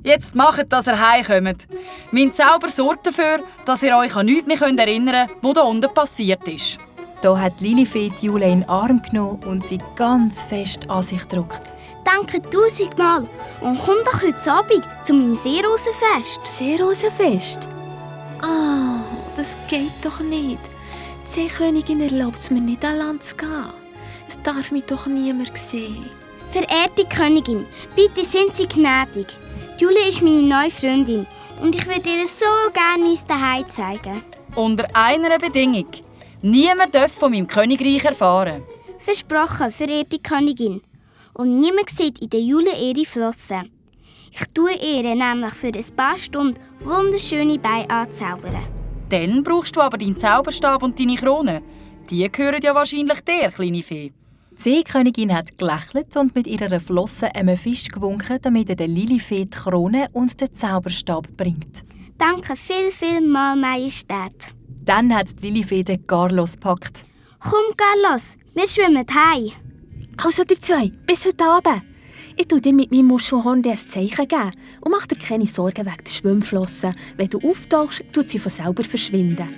Jetzt macht, dass ihr heimkommt. Mein Zauber sorgt dafür, dass ihr euch an nichts mehr erinnern könnt, was da unten passiert ist. Da hat Lilifee die Jule in den Arm genommen und sie ganz fest an sich gedrückt. Danke 1000-mal und komm doch heute Abend zu meinem Seerosenfest. Seerosenfest? Ah, das geht doch nicht. Die Seekönigin erlaubt es mir nicht, an Land zu gehen. Es darf mich doch niemand sehen. Verehrte Königin, bitte sind Sie gnädig. Jule ist meine neue Freundin und ich würde ihr so gerne mein Zuhause zeigen. Unter einer Bedingung. Niemand darf von meinem Königreich erfahren. Versprochen, verehrte Königin. Und niemand sieht in der Jule ihre Flossen. Ich tue ihr nämlich für ein paar Stunden wunderschöne Beine anzaubern. Dann brauchst du aber deinen Zauberstab und deine Krone. Die gehören ja wahrscheinlich dir, kleine Fee. Die Seekönigin hat gelächelt und mit ihrer Flosse einem Fisch gewunken, damit er der Lilifee die Krone und den Zauberstab bringt. Danke viel mal, Majestät. Dann hat die Lilifee den Carlos gepackt. Komm, Carlos, wir schwimmen heim. Also ihr zwei, bis heute Abend. Ich tue dir mit meinem Muschelhorn ein Zeichen geben und mach dir keine Sorgen wegen der Schwimmflossen. Wenn du auftauchst, tut sie von selber verschwinden.